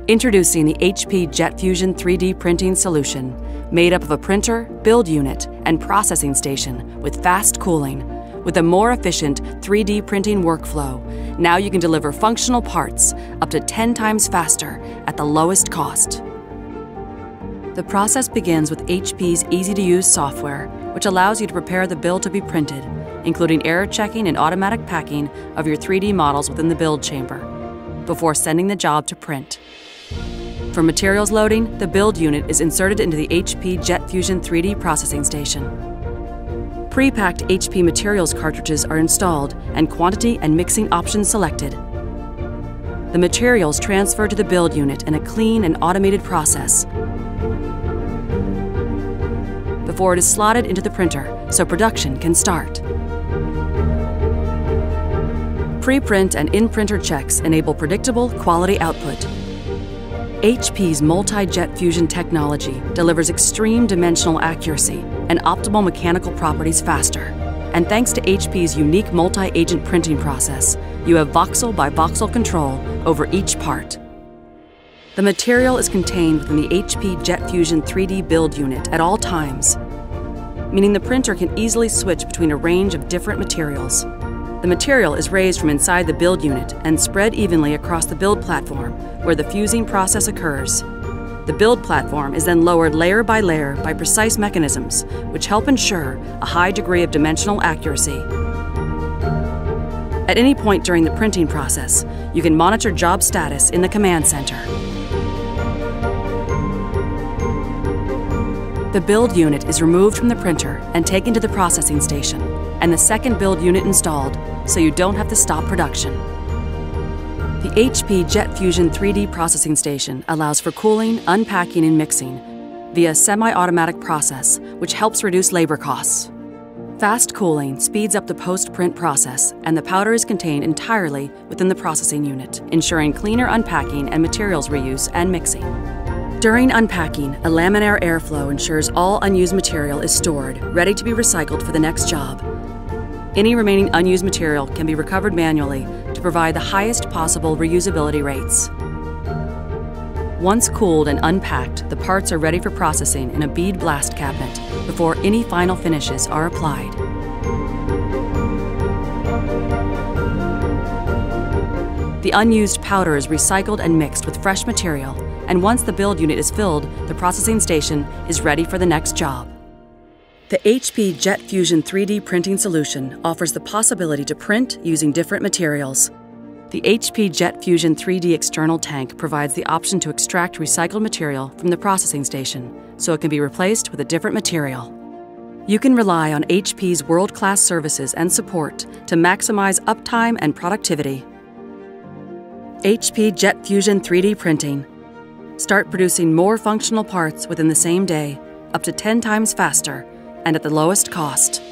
Introducing the HP Jet Fusion 3D printing solution, made up of a printer, build unit, and processing station with fast cooling. With a more efficient 3D printing workflow, now you can deliver functional parts up to 10 times faster at the lowest cost. The process begins with HP's easy-to-use software, which allows you to prepare the build to be printed, including error checking and automatic packing of your 3D models within the build chamber, before sending the job to print. For materials loading, the build unit is inserted into the HP Jet Fusion 3D processing station. Pre-packed HP materials cartridges are installed and quantity and mixing options selected. The materials transferred to the build unit in a clean and automated process before it is slotted into the printer so production can start. Pre-print and in-printer checks enable predictable quality output. HP's multi-jet fusion technology delivers extreme dimensional accuracy and optimal mechanical properties faster. And thanks to HP's unique multi-agent printing process, you have voxel by voxel control over each part. The material is contained within the HP Jet Fusion 3D build unit at all times, meaning the printer can easily switch between a range of different materials. The material is raised from inside the build unit and spread evenly across the build platform where the fusing process occurs. The build platform is then lowered layer by precise mechanisms, which help ensure a high degree of dimensional accuracy. At any point during the printing process, you can monitor job status in the command center. The build unit is removed from the printer and taken to the processing station, and the second build unit installed so you don't have to stop production. The HP Jet Fusion 3D processing station allows for cooling, unpacking, and mixing via a semi-automatic process, which helps reduce labor costs. Fast cooling speeds up the post-print process, and the powder is contained entirely within the processing unit, ensuring cleaner unpacking and materials reuse and mixing. During unpacking, a laminar airflow ensures all unused material is stored, ready to be recycled for the next job. Any remaining unused material can be recovered manually to provide the highest possible reusability rates. Once cooled and unpacked, the parts are ready for processing in a bead blast cabinet before any final finishes are applied. The unused powder is recycled and mixed with fresh material, and once the build unit is filled, the processing station is ready for the next job. The HP Jet Fusion 3D printing solution offers the possibility to print using different materials. The HP Jet Fusion 3D external tank provides the option to extract recycled material from the processing station, so it can be replaced with a different material. You can rely on HP's world-class services and support to maximize uptime and productivity. HP Jet Fusion 3D printing. Start producing more functional parts within the same day, up to 10 times faster, and at the lowest cost.